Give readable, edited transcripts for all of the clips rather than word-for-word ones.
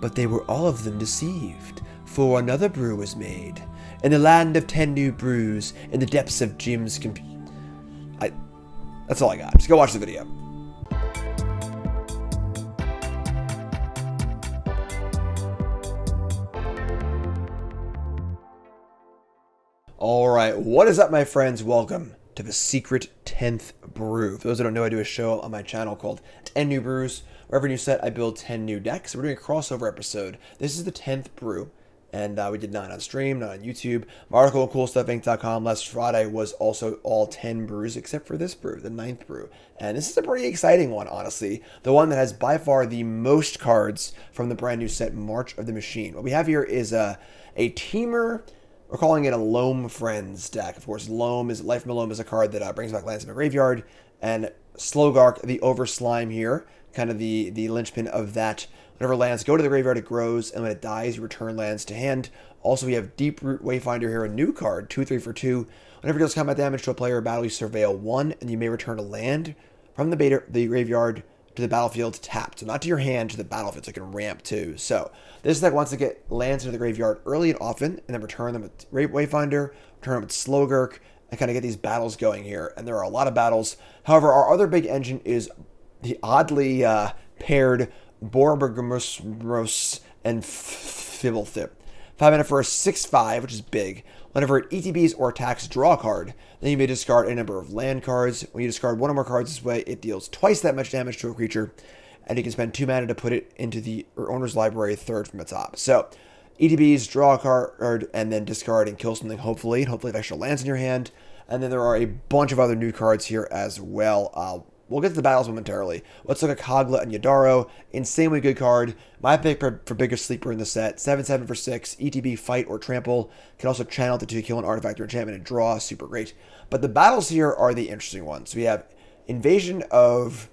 But they were all of them deceived, for another brew was made. In the land of 10 new brews, in the depths of Jim's That's all I got. Just go watch the video. Alright, what is up my friends? Welcome to the secret 10th brew. For those that don't know, I do a show on my channel called 10 New Brews. Where every new set, I build 10 new decks. We're doing a crossover episode. This is the 10th brew, and we did 9 on stream, 9 on YouTube. My article on CoolStuffInc.com last Friday was also all 10 brews, except for this brew, the 9th brew. And this is a pretty exciting one, honestly. The one that has by far the most cards from the brand new set, March of the Machine. What we have here is a teamer. We're calling it a Loam Friends deck. Of course, Loam is Life from Loam is a card that brings back lands in the graveyard, and Slogurk, the Overslime here, kind of the linchpin of that. Whenever lands go to the graveyard, it grows, and when it dies, you return lands to hand. Also, we have Deeproot Wayfinder here, a new card, 2/3 for 2. Whenever it deals combat damage to a player or battle, you surveil 1, and you may return a land from the graveyard to the battlefield tapped. So not to your hand, to the battlefield, so it can ramp too. So this deck wants to get lands into the graveyard early and often, and then return them with Wayfinder, return them with Slogurk, and kind of get these battles going here. And there are a lot of battles. However, our other big engine is the oddly paired Borborygmos and Fblthp. 5 mana for a 6/5, which is big. Whenever it ETBs or attacks, draw a card. Then you may discard a number of land cards. When you discard one or more cards this way, it deals twice that much damage to a creature, and you can spend 2 mana to put it into the owner's library, third from the top. So ETBs, draw a card, and then discard and kill something, hopefully have extra lands in your hand. And then there are a bunch of other new cards here as well. We'll get to the battles momentarily. Let's look at Kogla and Yidaro. Insanely good card. My pick for biggest sleeper in the set. 7/7 for 6. ETB, fight, or trample. Can also channel to kill an artifact or enchantment and draw. Super great. But the battles here are the interesting ones. We have Invasion of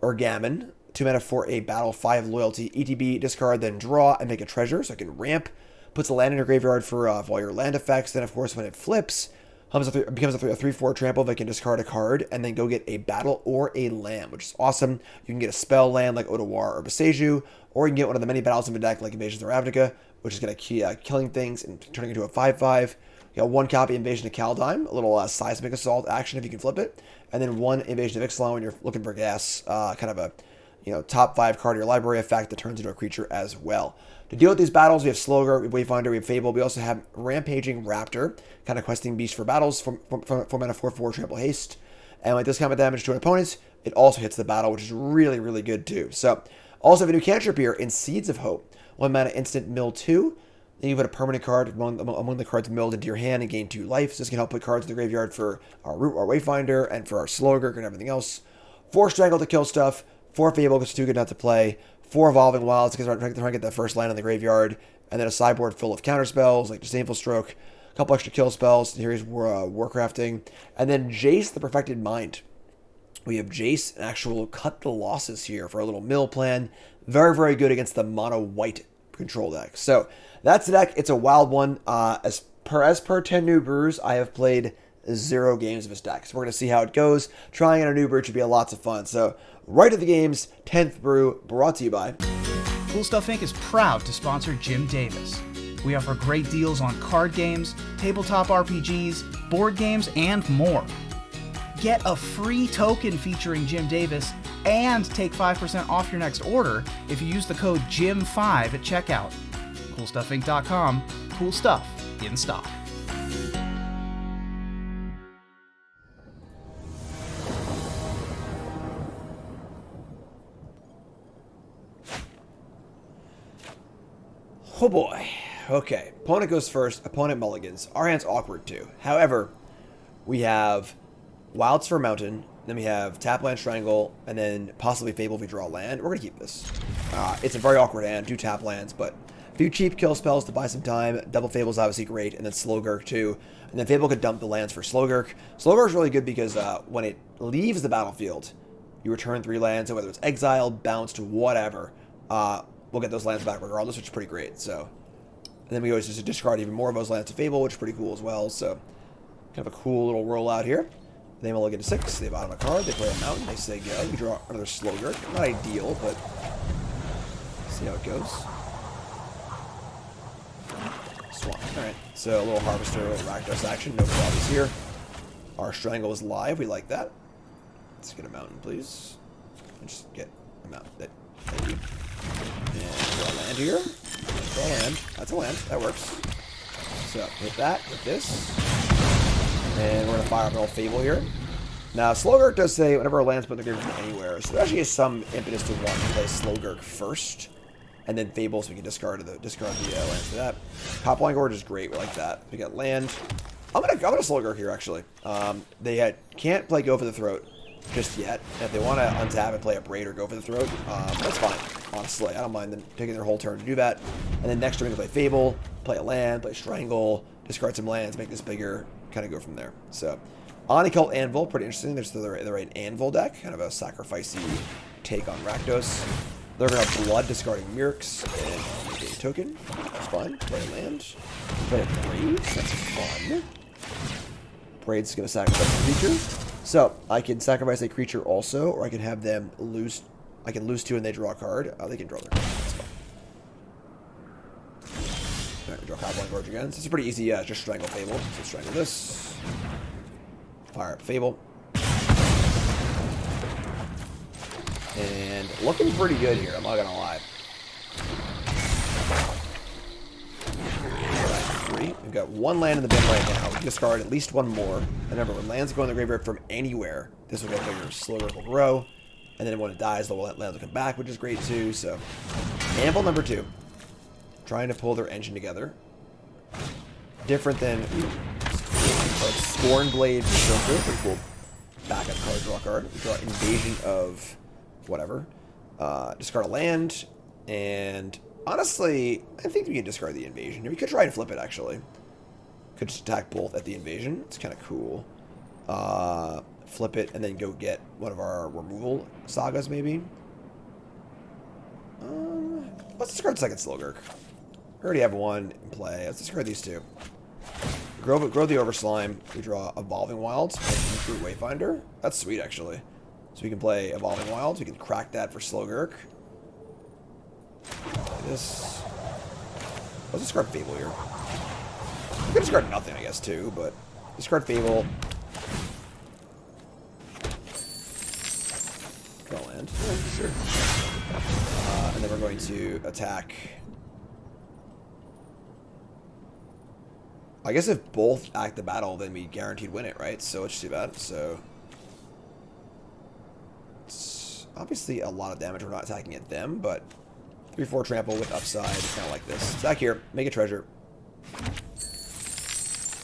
Ergamon. 2 mana for a battle, 5 loyalty. ETB, discard, then draw and make a treasure. So it can ramp. Puts a land in your graveyard for all your land effects. Then, of course, when it flips, becomes a 3/4 trample that can discard a card and then go get a battle or a land, which is awesome. You can get a spell land like Otawara or Boseiju, or you can get one of the many battles in the deck like Invasion of Ravnica, which is going to keep killing things and turning into a 5/5. You got 1 copy Invasion of Kaldheim, a little seismic assault action if you can flip it, and then 1 Invasion of Ixalan when you're looking for gas, kind of a top 5 card of your library effect that turns into a creature as well. To deal with these battles, we have Slogurk, we have Wayfinder, we have Fable. We also have Rampaging Raptor, kind of questing beast for battles, from 4 mana 4/4 trample haste. And when it does combat damage to an opponent, it also hits the battle, which is really, really good too. So, also have a new cantrip here in Seeds of Hope. 1 mana instant, mill 2. Then you put a permanent card among the cards milled into your hand and gain 2 life. So this can help put cards in the graveyard for our Wayfinder and for our Slogurk and everything else. 4 Strangle to kill stuff. 4 Fable because it's too good not to play. 4 Evolving Wilds because we're trying to get that first land in the graveyard. And then a sideboard full of counter spells like Disdainful Stroke. A couple extra kill spells. Here's Warcrafting. And then Jace, the Perfected Mind. We have Jace, an actual cut the losses here for a little mill plan. Very, very good against the mono white control deck. So that's the deck. It's a wild one. As per 10 New Brews, I have played 0 games of this deck. So we're going to see how it goes. Trying out a new brew should be a lots of fun. So right to the games, 10th brew, brought to you by CoolStuffInc is proud to sponsor Jim Davis. We offer great deals on card games, tabletop RPGs, board games, and more. Get a free token featuring Jim Davis and take 5% off your next order if you use the code JIM5 at checkout. CoolStuffInc.com. Cool stuff in stock. Oh boy. Okay. Opponent goes first. Opponent mulligans. Our hand's awkward too. However, we have Wilds for Mountain. Then we have tap land Strangle. And then possibly Fable if we draw land. We're going to keep this. It's a very awkward hand. 2 tap lands. But a few cheap kill spells to buy some time. Double Fable's obviously great. And then Slogurk too. And then Fable could dump the lands for Slogurk. Slogurk's really good because when it leaves the battlefield, you return 3 lands. So whether it's exiled, bounced, whatever. We'll get those lands back regardless, which is pretty great. So, and then we always just discard even more of those lands to Fable, which is pretty cool as well. So, kind of a cool little rollout here. They will get a 6. They bottom a card. They play a mountain. They say go. We draw another Slogurk. Not ideal, but see how it goes. Swamp. Alright, so a little Harvester, a little Rakdos action, no problems here. Our Strangle is live, we like that. Let's get a mountain, please. Just get a mountain. Thank you. And draw land here. Draw land. That's a land. That works. So, hit that, hit this. And we're going to fire up an old Fable here. Now, Slogurk does say whenever a land's put in the graveyard from anywhere, so there actually is some impetus to want to play Slogurk first, and then Fable, so we can discard the lands for that. Copperline Gorge is great, we like that. We got land. I'm gonna Slogurk here, actually. They can't play Go for the Throat just yet. If they want to untap and play Abrade or Go for the Throat, that's fine, honestly. I don't mind them taking their whole turn to do that. And then next turn we can play Fable, play a land, play Strangle, discard some lands, make this bigger, kind of go from there. So, Occult Anvil, pretty interesting. There's the right Anvil deck, kind of a sacrificey take on Rakdos. They're going to Blood, discarding Mirks, and Negate a token. That's fine. Play a land. Play a Braves. That's fun. Braid's going to sacrifice a creature. So, I can sacrifice a creature also, or I can have them lose. I can lose 2 and they draw a card. They can draw their card. That's fine. Alright, we draw Copperline Gorge again. So it's pretty easy, just Strangle Fable. So Strangle this. Fire up Fable. And looking pretty good here, I'm not gonna lie. Alright, 3. We've got 1 land in the bin right now. We can discard at least 1 more. And remember, when lands go in the graveyard from anywhere, this will get bigger. Slogurk will grow. And then when it dies, the lands will come back, which is great too. So, Anvil number 2. Trying to pull their engine together. Different than Scorn Blade, pretty cool backup card, draw a card. We draw Invasion of whatever. Discard a land, and honestly, I think we can discard the Invasion. We could try and flip it, actually. Could just attack both at the Invasion. It's kind of cool. Flip it, and then go get one of our removal sagas, maybe. Let's discard second Slogurk. We already have 1 in play. Let's discard these 2. Grow the Overslime. We draw Evolving Wilds and Deeproot Wayfinder. That's sweet, actually. So we can play Evolving Wilds. We can crack that for Slogurk. Like this. Let's discard Fable here. We could discard nothing, I guess, too, but discard Fable. Draw land. Yeah, sure. And then we're going to attack. I guess if both act the battle, then we guaranteed win it, right? So it's too bad. So it's obviously a lot of damage. We're not attacking at them, but 3/4 trample with upside, kind of like this. Attack here, make a treasure.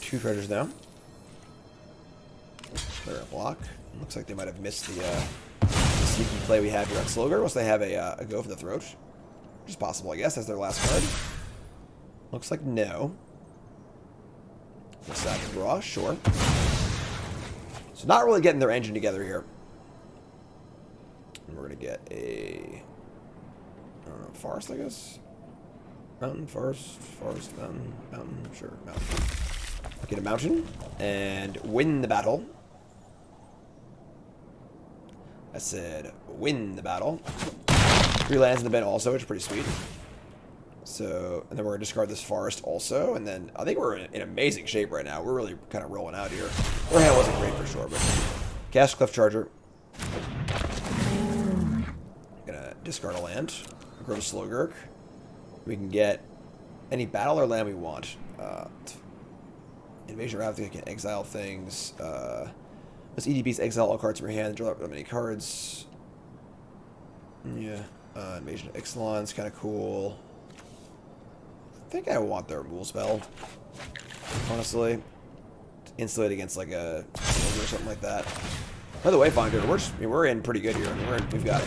2 treasures now. They're a block. Looks like they might have missed the sneaky play we have here on Slogurk. Unless they have a Go for the Throat, which is possible, I guess. That's their last card. Looks like no. Sack and draw, sure. So not really getting their engine together here. And we're going to get a... I don't know, forest, I guess? Mountain, forest, mountain, sure, mountain. Get a mountain and win the battle. I said win the battle. 3 lands in the bin also, which is pretty sweet. So, and then we're going to discard this forest also, and then I think we're in amazing shape right now. We're really kind of rolling out here. Our hand wasn't great for sure, but cast Cliff Charger. Gonna discard a land. Grow Slogurk. We can get any battle or land we want. Invasion of Ravnica can exile things. This EDP's exile all cards from your hand, draw up that many cards. Yeah. Invasion of Ixalan is kind of cool. I think I want their removal spell, honestly. Insulate against like a or something like that. By the way, Wayfinder, we're in pretty good here. We've got,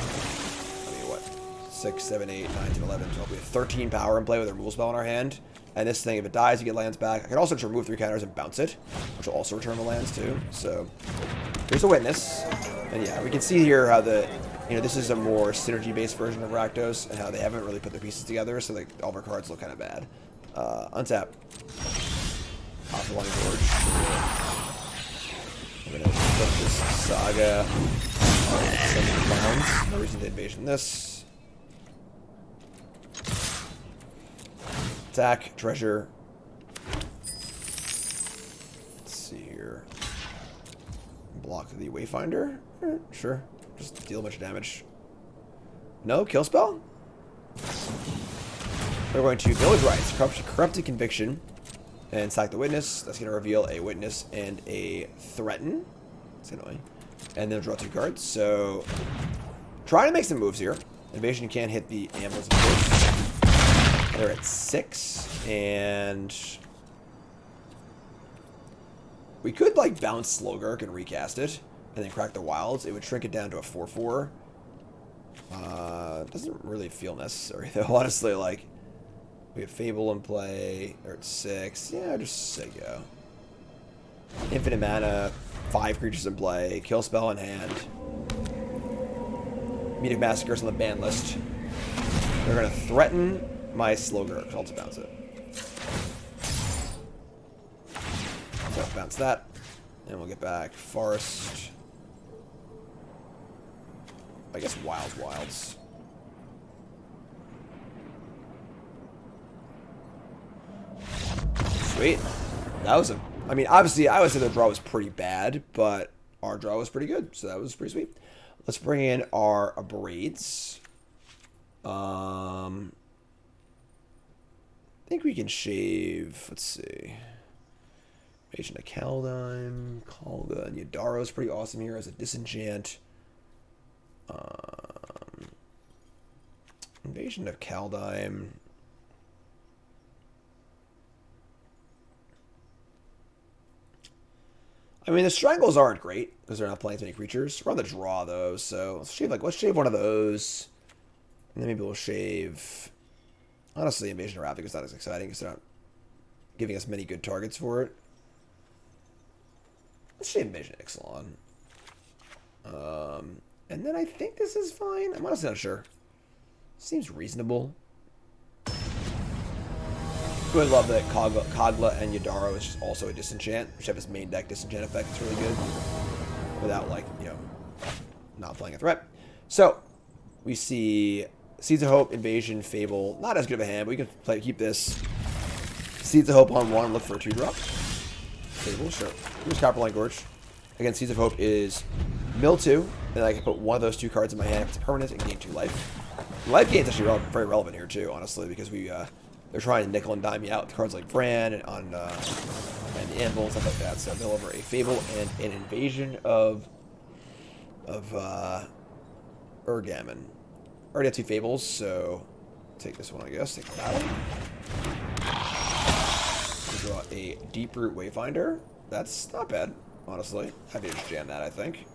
6, 7, 8, 9, 10, 11, 12. We have 13 power in play with a removal spell in our hand. And this thing, if it dies, you get lands back. I can also just remove 3 counters and bounce it, which will also return the lands too. So there's a witness. And yeah, we can see here how this is a more synergy-based version of Rakdos, and how they haven't really put their pieces together, so like all of our cards look kind of bad. Untap. Copperline Gorge. We're gonna put this Saga. No reason to invasion this. Attack, treasure. block the Wayfinder. Sure. Just deal a bunch of damage. No? Kill spell? We're going to Village Rites. Corrupted Conviction. And sack the Witness. That's going to reveal a Witness and a Threaten. It's annoying. And then draw 2 cards. So, trying to make some moves here. Invasion can't hit the Ambles, of course. They're at 6. And we could, like, bounce Slogurk and recast it. And then crack the Wilds. It would shrink it down to a 4/4. Doesn't really feel necessary, though, honestly. Like, we have Fable in play. They're at 6. Yeah, just say go. Infinite mana. 5 creatures in play. Kill spell in hand. Meeting Massacres on the ban list. They're going to threaten my Slogurk. I'll just bounce it. So bounce that. And we'll get back Forest. I guess Wilds. Sweet. That was I mean, obviously, I would say the draw was pretty bad, but our draw was pretty good, so that was pretty sweet. Let's bring in our Abrades. I think we can shave, let's see. Invasion of Kaldheim, Kogla and Yidaro is pretty awesome here as a disenchant. Invasion of Kaldheim. I mean, the Strangles aren't great because they're not playing too many creatures. We're on the draw, though, so let's shave one of those. And then maybe we'll shave... Honestly, Invasion of Ravnica is not as exciting because they're not giving us many good targets for it. Let's shave Invasion of Ixalan. And then I think this is fine. I'm honestly not sure. Seems reasonable. Really love that Kogla and Yidaro is just also a disenchant, which have his main deck disenchant effect. It's really good. Without, like, you know, not playing a threat. So, we see Seeds of Hope, Invasion, Fable. Not as good of a hand, but we can keep this. Seeds of Hope on 1, look for a 2-drop. Fable, sure. Here's Copperline Gorge. Again, Seeds of Hope is mill 2, and I can put one of those 2 cards in my hand if it's permanent and gain 2 life. Life gain's actually very relevant here, too, honestly, because they're trying to nickel and dime me out with cards like Bran and and the Anvil and stuff like that. So mill over a Fable and an Invasion of Ergamon. Already have 2 Fables, so take this one, I guess. Take the battle. Draw a Deeproot Wayfinder. That's not bad, honestly. Happy to just jam that, I think.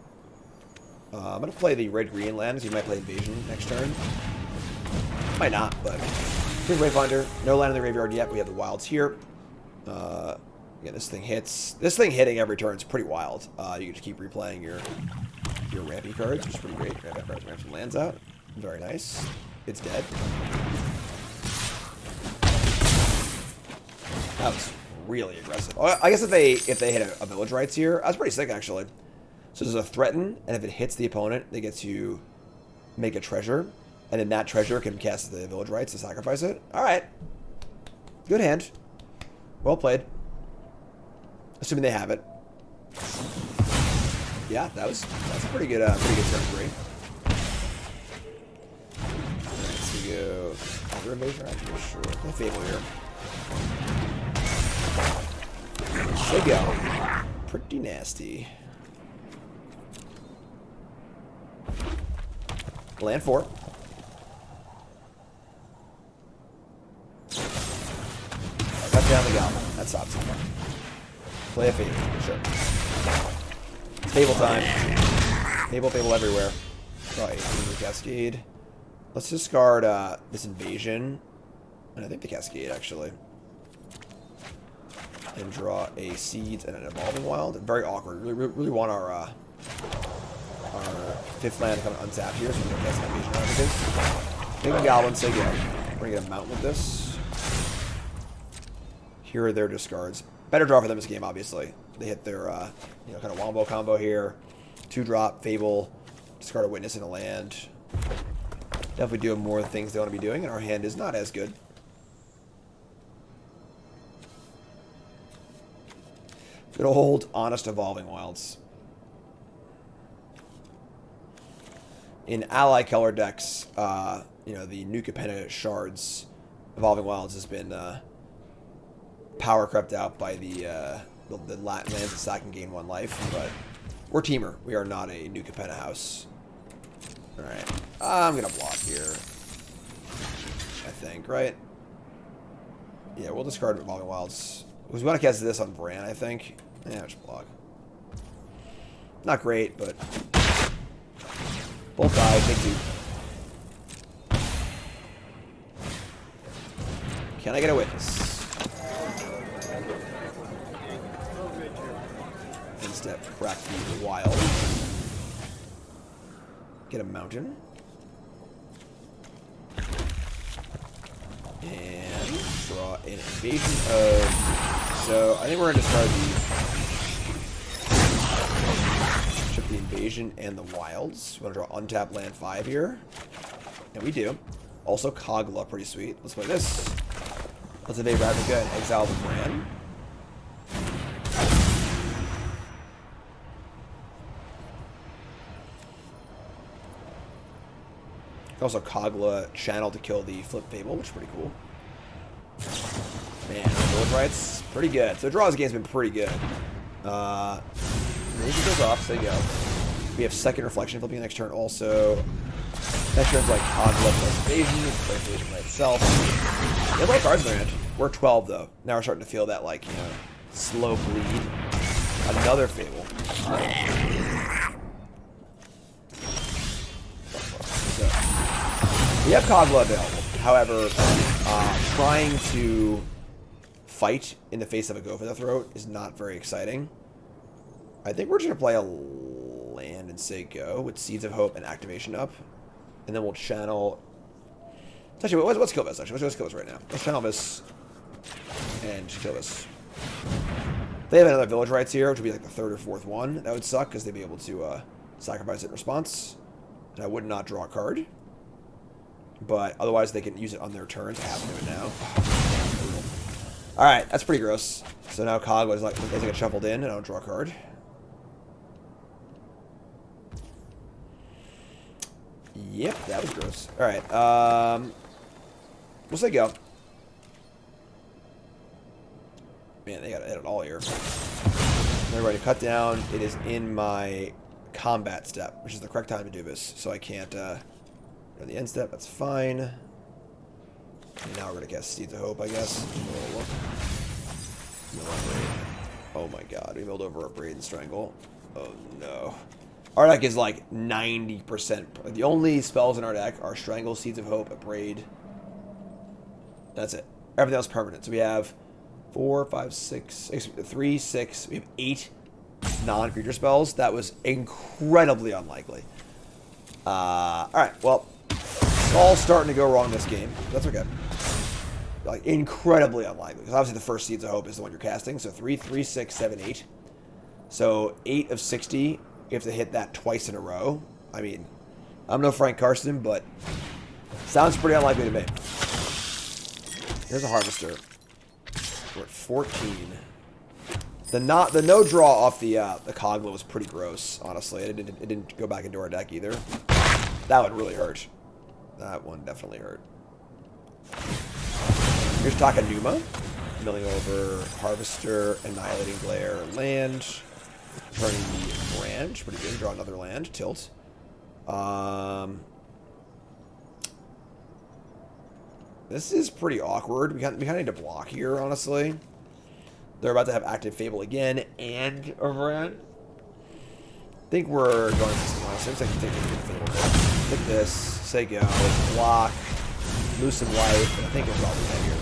I'm going to play the red-green lands. You might play Invasion next turn. Might not, but... Here's Wayfinder. No land in the graveyard yet. We have the Wilds here. Again, this thing hits. This thing hitting every turn is pretty wild. You can just keep replaying your rampy cards, which is pretty great. Ramp some lands out. Very nice. It's dead. That was really aggressive. Oh, I guess if they hit a Village Rites here, that's pretty sick actually. So there's a threaten, and if it hits the opponent, they get to make a treasure. And then that treasure can cast the Village Rites to sacrifice it. Alright. Good hand. Well played. Assuming they have it. Yeah, that's a pretty good turn 3. Alright, so we go Other Invasion Raptor, sure. Play Fable here. There we go. Pretty nasty. Land 4. Cut down the Goblin. That stops him. Play a Fable. Sure. Fable time. Fable everywhere. Draw a Dreamroot Cascade. Let's discard this Invasion. And I think the Cascade, actually. And draw a Seeds and an Evolving Wild. Very awkward. Really want our 5th land kind of untapped here, so we can cast an Invasion Ravnica. Big Goblin, say go. We're going to get a Mountain with this. Here are their discards. Better draw for them this game, obviously. They hit their, kind of wombo combo here. 2-drop, Fable, discard a Witness in a land. Definitely doing more things they want to be doing, and our hand is not as good. Good old, honest Evolving Wilds. in ally color decks, you know, the New Capenna Shards Evolving Wilds has been power crept out by the lands that stack and gain 1 life, but we're Teamer. We are not a New Capenna house. Alright. I'm going to block here. I think, right? Yeah, we'll discard Evolving Wilds. Because we want to cast this on Bran, I think. Yeah, just block. Not great, but... Both die, take 2. Can I get a witness? Instead, crack the wild. Get a mountain. And draw an Invasion of... So, I think we're going to discard the... Chip the Invasion and the Wilds. We're going to draw untap land 5 here. And we do. Also, Kogla, pretty sweet. Let's play this. Let's invade Ravnica and exile the Bran. Also, Kogla channel to kill the Flip Fable, which is pretty cool. Man, Village Rights, pretty good. So, draws game's been pretty good. Invasion goes off, so there you go. We have second Reflection flipping next turn also. Next turn's like Kogla plus Invasion, play Invasion by itself. They have a lot of cards in their hand. We're 12 though. Now we're starting to feel that, like, you know, slow bleed. Another Fable. So, we have Kogla available. However, trying to fight in the face of a Go for the Throat is not very exciting. I think we're just going to play a land and say go with Seeds of Hope and Activation up. And then we'll channel... Actually, let's kill this, actually. Let's kill this right now. Let's channel this and kill this. They have another Village Rights here, which would be like the 3rd or 4th one. That would suck, because they'd be able to sacrifice it in response. And I would not draw a card. But otherwise, they can use it on their turns. I have to do it now. Alright, that's pretty gross. So now Kogla is like, they get shuffled in, and I don't draw a card. Yep, that was gross. Alright, we'll say go. Man, they gotta hit it all here. They're ready to cut down. It is in my combat step, which is the correct time to do this. So I can't, go to the end step, that's fine. And now we're gonna cast Seeds of Hope, I guess. Oh my god, we milled over Abrade and Strangle. Oh no. Our deck is like 90%. The only spells in our deck are Strangle, Seeds of Hope, Abrade. That's it. Everything else is permanent. So we have 4, 5, 6, 3, 6. We have 8 non-creature spells. That was incredibly unlikely. Alright, well, it's all starting to go wrong this game. That's okay. Like, incredibly unlikely. Because obviously the first Seeds of Hope is the one you're casting. So 3, 3, 6, 7, 8. So 8 of 60. You have to hit that twice in a row. I mean, I'm no Frank Carson, but sounds pretty unlikely to me. Here's a Harvester. We're at 14. The no draw off the Kogla was pretty gross, honestly. It didn't go back into our deck either. That would really hurt. That one definitely hurt. Here's Takanuma. Milling over Harvester, Annihilating Glare, land. Turning the branch, pretty good. Draw another land, tilt. This is pretty awkward. We kind of need to block here, honestly. They're about to have active Fable again and Overrun. I think we're going to see honestly. Looks like you take Fable. Take this, say go, block, lose some life, and I think we're probably dead here.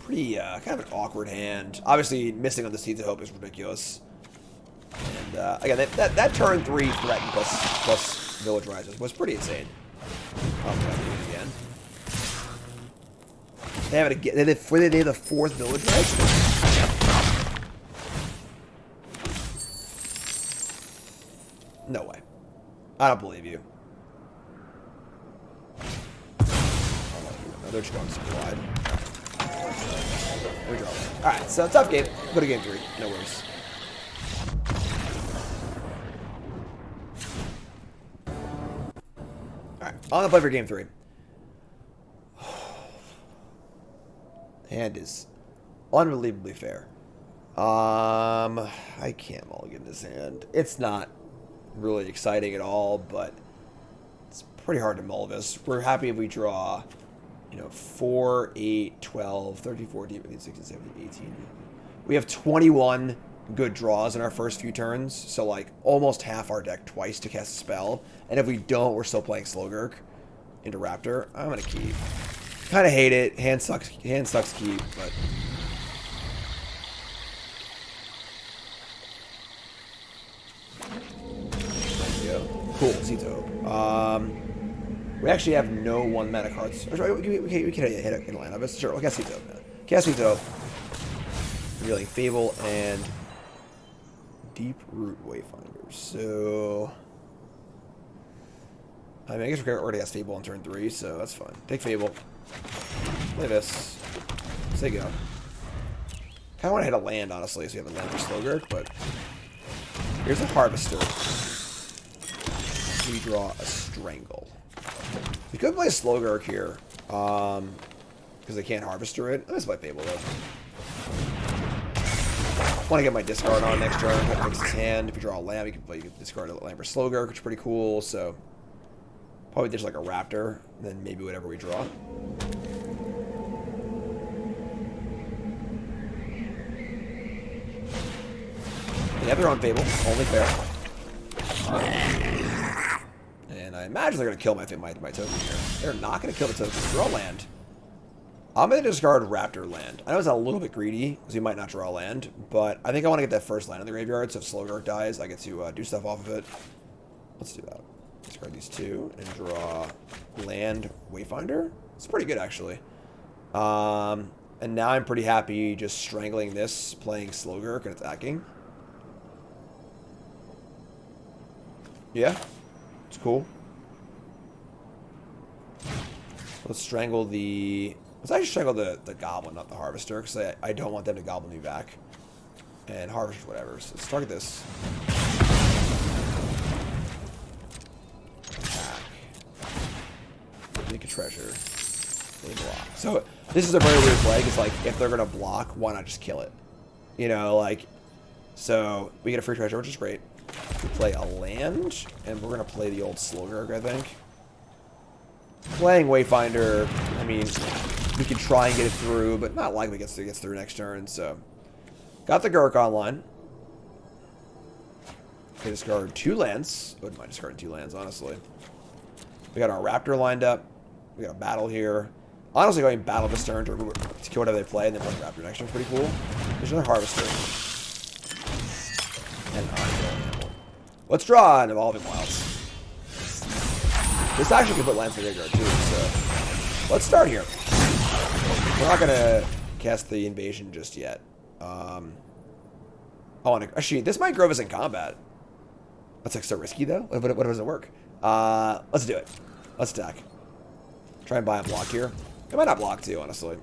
Pretty, kind of an awkward hand. Obviously, missing on the Seeds of Hope is ridiculous. And, again, that turn 3 threaten plus Village Rises was pretty insane. I'm gonna do it again. They have it again. They have the 4th Village Rise? No way. I don't believe you. No, they're just going supplied. We draw. Alright, so tough game. Go to game 3. No worries. On the play for game 3. Hand is unbelievably fair. I can't mulligan this hand. It's not really exciting at all, but it's pretty hard to mull this. We're happy if we draw, 4, 8, 12, 13, 14, 15, 16, 17, 18. We have 21 good draws in our first few turns, so like almost half our deck twice to cast a spell. And if we don't, we're still playing Slogurk into Raptor. I'm gonna keep. Kind of hate it. Hand sucks keep, but cool, Zito. We actually have no 1 mana cards. We can hit a land of us. Sure, we'll cast Zito. Cast Zito. Revealing Fable and Deeproot Wayfinder. So, I guess we're already cast Fable on turn 3, so that's fine. Take Fable. Play this. Say go. Kind of want to hit a land, honestly, so we have a land for Slogurk, but here's a Harvester. We draw a Strangle. We could play Slogurk here, because they can't Harvester it. Let's play Fable, though. Want to get my discard on next turn. That fix his hand. If you draw a land, you can discard a land for Slogurk, which is pretty cool. So probably just like a Raptor, and then maybe whatever we draw. They have their own Fable, only fair. And I imagine they're going to kill my token here. They're not going to kill the token. Draw land. I'm going to discard Raptor land. I know it's a little bit greedy, because we might not draw land, but I think I want to get that first land in the graveyard, so if Slogurk dies, I get to do stuff off of it. Let's do that. Discard these 2 and draw land Wayfinder. It's pretty good, actually. And now I'm pretty happy just strangling this, playing Slogurk and attacking. Yeah, it's cool. Let's strangle the... Let's actually strangle the Goblin, not the Harvester, because I don't want them to Goblin me back. And Harvest whatever. So let's target this. Attack. Make a treasure. They block. So this is a very weird play, because like, if they're going to block, why not just kill it? So we get a free treasure, which is great. We play a land, and we're going to play the old Slogurk, I think. Playing Wayfinder, I mean, we can try and get it through, but not likely it gets through next turn, so. Got the Gurk online. We discard 2 lands. Wouldn't mind discarding 2 lands, honestly. We got our Raptor lined up. We got a battle here. Honestly, going battle this turn to kill whatever they play, and then play Raptor next turn is pretty cool. There's another Harvester. And let's draw an Evolving Wilds. This actually can put lands in the graveyard too, so let's start here. We're not gonna cast the invasion just yet. Actually, this might Grove us in combat. That's like so risky though. What does it work? Let's do it. Let's attack. Try and buy a block here. It might not block too, honestly.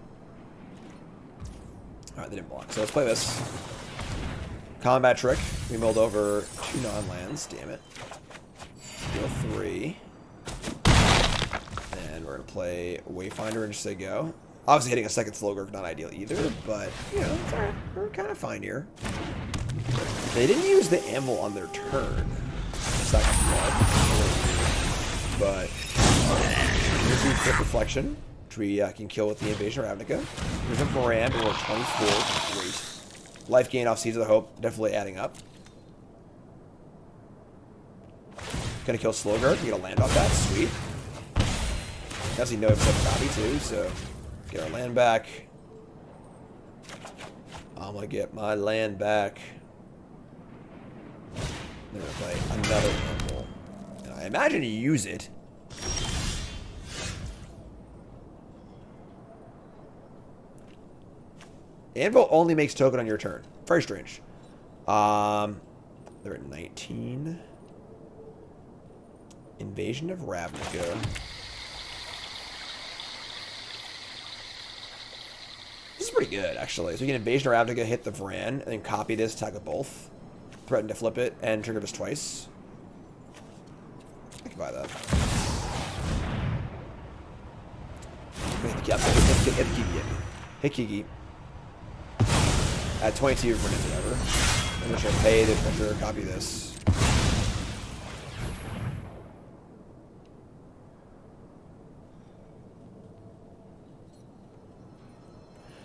Alright, they didn't block. So let's play this. Combat trick. We milled over 2 non-lands. Damn it. Deal 3. And we're going to play Wayfinder and just say go. Obviously hitting a second Slogurk not ideal either, but, it's alright. We're kind of fine here. They didn't use the Anvil on their turn. Second blood. But here's the Flip Reflection, which we can kill with the Invasion of Ravnica. Here's a Varand, or 24. Great. Life gain off Seeds of the Hope, definitely adding up. Gonna kill Slogurk, get a land off that, sweet. Obviously no except copy too, so get our land back. I'm gonna get my land back. They're gonna play another Anvil. And I imagine you use it. Anvil only makes token on your turn. Very strange. They're at 19. Invasion of Ravnica. This is pretty good, actually. So we can Invasion of Ravnica, hit the Varan, and then copy this, attack with both. Threaten to flip it, and trigger this twice. I can buy that. Hit Kiki. At 22 for whatever. I'm just gonna pay the treasure, copy this.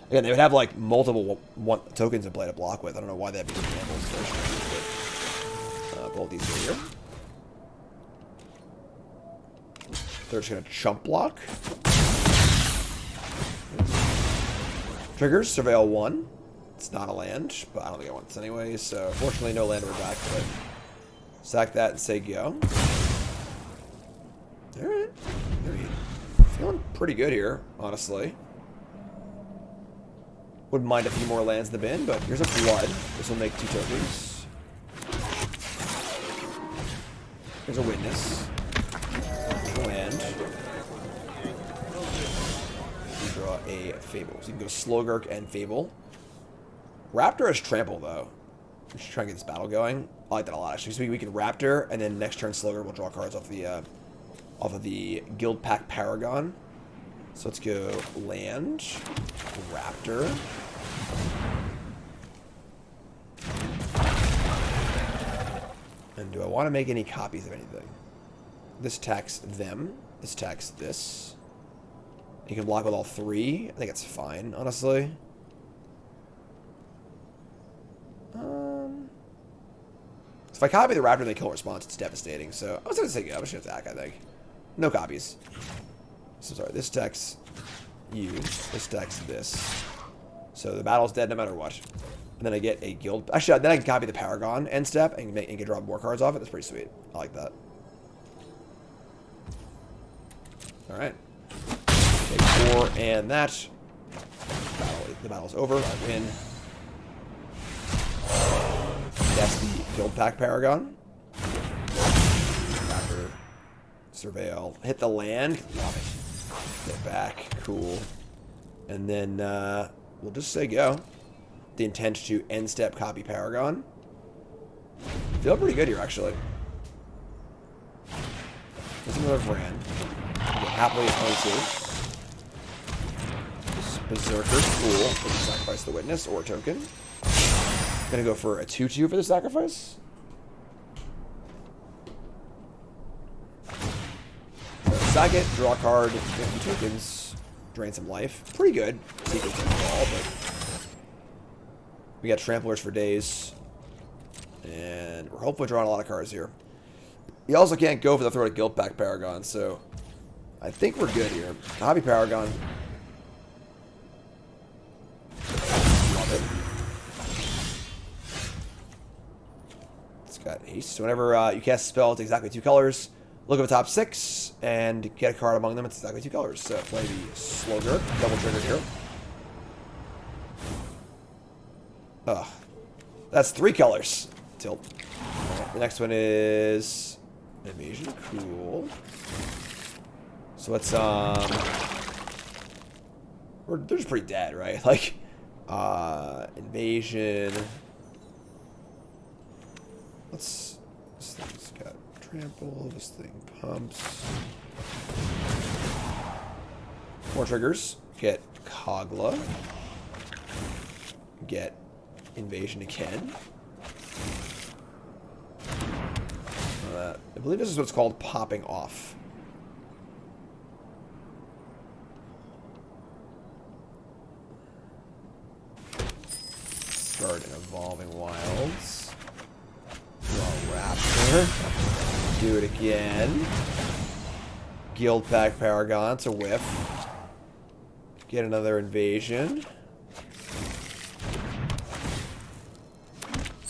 Again, they would have like multiple tokens in play to block with. I don't know why that'd be examples first. Pull these here. They're just gonna chump block. Triggers, Surveil 1. It's not a land, but I don't think I want this anyway, so fortunately no land we're back, but sack that and say go. Alright. Feeling pretty good here, honestly. Wouldn't mind a few more lands in the bin, but here's a flood. This will make 2 tokens. Here's a witness. Here's a land. We draw a Fable. So you can go Slogurk and Fable. Raptor has Trample, though. We should try and get this battle going. I like that a lot, actually. So we can Raptor, and then next turn Slogurk will draw cards off of the Guild Pack Paragon. So let's go land, Raptor. And do I want to make any copies of anything? This attacks them. This attacks this. You can block with all 3. I think it's fine, honestly. If I copy the Raptor and they kill response, it's devastating. So I was going to say go. I'm just going to attack, I think. No copies. So sorry, this attacks you. This attacks this. So the battle's dead no matter what. And then I get a guild. Actually, then I can copy the Paragon end step and get draw more cards off it. That's pretty sweet. I like that. Alright. Take 4 and that. The battle's over. I win. That's the Guild Pack Paragon. Raptor. Surveil. Hit the land. Love it. Get back. Cool. And then we'll just say go. The intent to end step copy Paragon. Feel pretty good here, actually. There's another Vran. Get happily at 22. Berserker's cool. We can sacrifice the witness or token. Gonna go for a 2/2 for the sacrifice. Sack it, draw a card, get some tokens, drain some life. Pretty good. Secret all, but we got tramplers for days. And we're hopefully drawing a lot of cards here. You also can't go for the throw to Guild Pack Paragon, so I think we're good here. Hobby Paragon. Love it. It's got haste. So whenever you cast a spell, it's exactly 2 colors. Look at the top 6 and get a card among them. It's exactly 2 colors. So play the Slogurk, double trigger here. Ugh. That's 3 colors. Tilt. Right, the next one is Invasion. Cool. So let's they're just pretty dead, right? Like Invasion. This thing's got trample. This thing pumps. More triggers. Get Kogla. Get Invasion again. I believe this is what's called popping off. Start an Evolving Wilds. Draw Raptor. Do it again. Guild Pack Paragon. It's a whiff. Get another Invasion.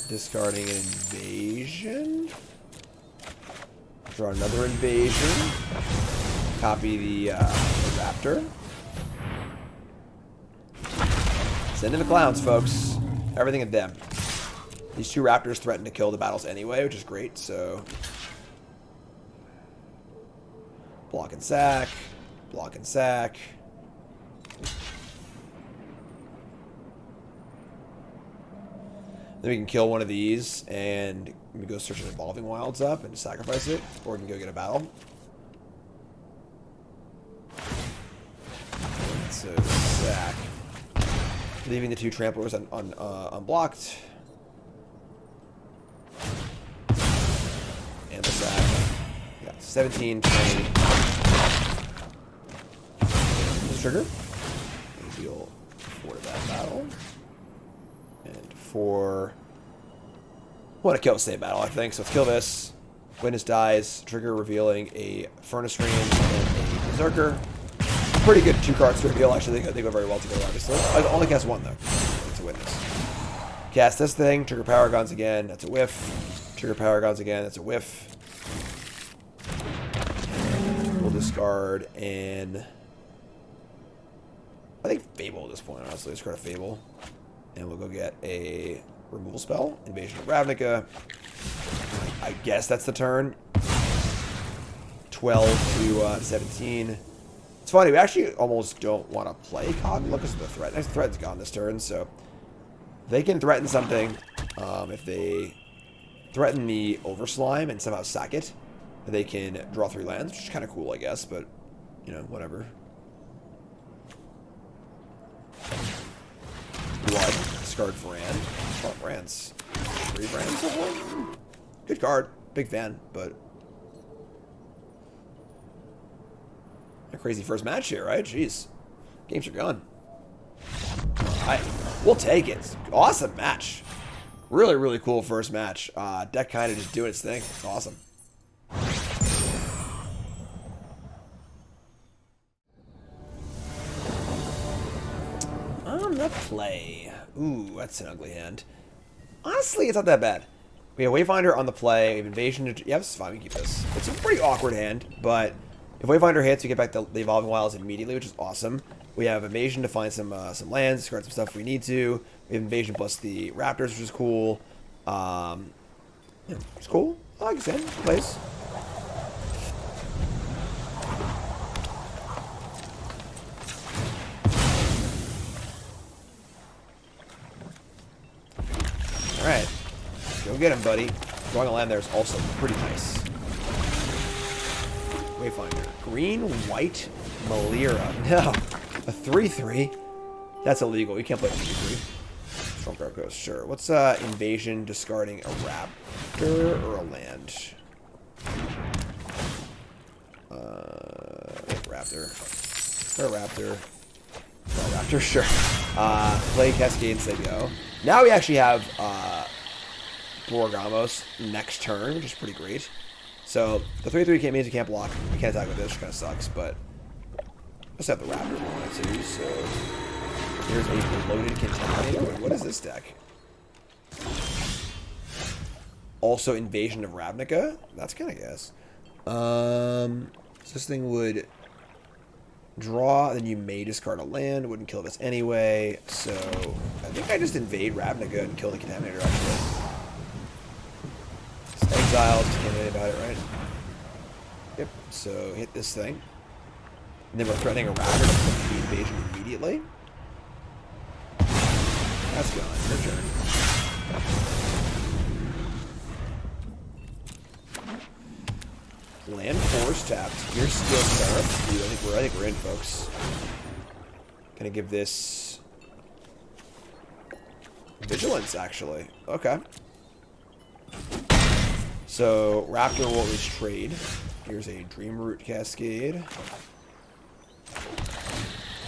Discarding an Invasion. Draw another Invasion. Copy the Raptor. Send in the clowns, folks. Everything at them. These 2 Raptors threaten to kill the battles anyway, which is great, so... Block and sack. Block and sack. Then we can kill one of these and we go search an Evolving Wilds up and sacrifice it, or we can go get a battle. So sack. Leaving the 2 tramplers unblocked. And the sack. Yeah, 17, 20. This trigger. Deal 4 to that battle. And 4. I want to kill a save battle, I think. So let's kill this. Witness dies. Trigger revealing a Furnace Range and a Berserker. Pretty good 2 cards to reveal. Actually, they go very well together, obviously. I only cast 1, though. It's a Witness. Cast this thing. Trigger Paragons again. That's a whiff. Trigger Paragons again. That's a whiff. We'll discard and I think Fable at this point, honestly. Discard a Fable. And we'll go get a removal spell. Invasion of Ravnica. I guess that's the turn. 12 to 17. It's funny, we actually almost don't want to play Kogla because of the threat. Next threat's gone this turn, so they can threaten something. If they threaten the Overslime and somehow sack it, they can draw 3 lands, which is kind of cool, I guess, but, you know, whatever. Blood. Discard Brand. Oh, Brands. 3 Brands of 1. Good card. Big fan, but a crazy first match here, right? Jeez. Games are gone. Alright. We'll take it. Awesome match. Really, really cool first match. Deck kind of just doing its thing. It's awesome. On the play. Ooh, that's an ugly hand. Honestly, it's not that bad. We have Wayfinder on the play. We have Invasion. Yeah, this is fine. We can keep this. It's a pretty awkward hand, but if Wayfinder hits, we get back the Evolving Wilds immediately, which is awesome. We have Invasion to find some lands, discard some stuff if we need to. We have Invasion plus the Raptors, which is cool. Yeah, it's cool. I like this hand. It plays. Alright. Go get him, buddy. Drawing a land there is also pretty nice. Wayfinder. Green, white, Malira. No. A 3-3? That's illegal. You can't play a 3-3. Stormcarved Coast. Sure. What's Invasion discarding a Raptor or a land? Raptor. Or a Raptor. Raptor, sure. Play Cascade and say go. Now we actually have Borborygmos next turn, which is pretty great. So the 3-3 means you can't block. We can't attack with this, which kind of sucks, but let's have the Raptor if we want to. So here's a Bloated Contaminator. Wait, what is this deck? Also Invasion of Ravnica. That's kind of guess. So this thing would draw, then you may discard a land. Wouldn't kill this anyway. So I think I just invade Ravnica and kill the Contaminator actually. Just exile, just can't do anything about it, right? Yep. So hit this thing. And then we're threatening a Raptor to put the invasion immediately. That's gone. Your turn. Land force tapped. Here's Steel Seraph. Dude, I think we're in, folks. Gonna give this Vigilance, actually. Okay. So Raptor will at least trade. Here's a Dreamroot Cascade. I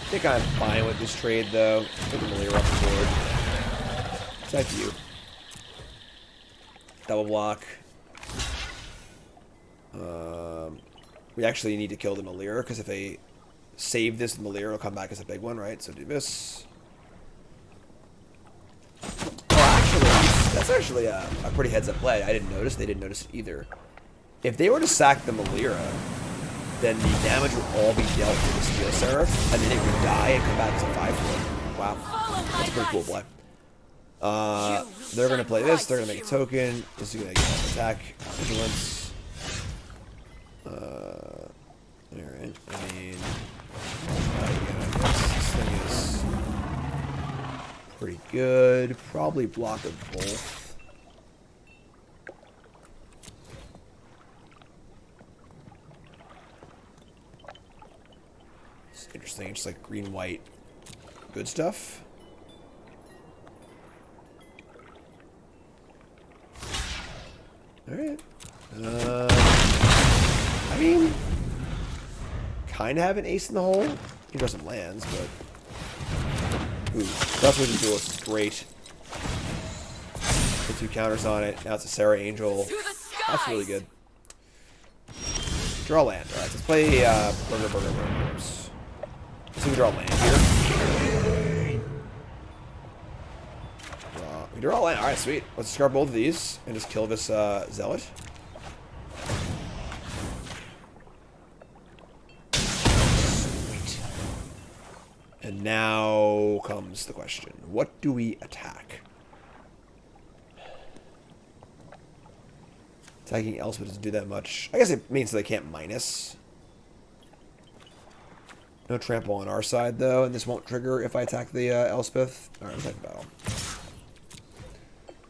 think I'm fine with this trade, though. Put the Malira up the board. It's to you. Double block. We actually need to kill the Malira, because if they save this, the Malira will come back as a big one, right? So do this. Oh, actually, that's actually a pretty heads-up play. I didn't notice. They didn't notice it either. If they were to sack the Malira, then the damage would all be dealt to the Steel Seraph, and then it would die and come back as a 5/4. Wow. That's a pretty cool play. They're going to play this. They're going to make a token. This is going to get an attack. Vigilance. Alright. I mean, this thing is pretty good. Probably block of both. It's interesting. Just like green, white, good stuff. All right. I mean, kind of have an ace in the hole. You can draw some lands, but ooh, that's what the duelist is great. Put 2 counters on it. Now it's a Sarah Angel. That's really good. Draw land. All right, let's play Burgers. Let's see if we draw land here. We draw land. All right, sweet. Let's discard both of these and just kill this Zealot. Sweet. And now comes the question. What do we attack? Attacking Elspeth doesn't do that much. I guess it means they can't minus. No trample on our side, though, and this won't trigger if I attack the Elspeth. Alright, let's attack battle.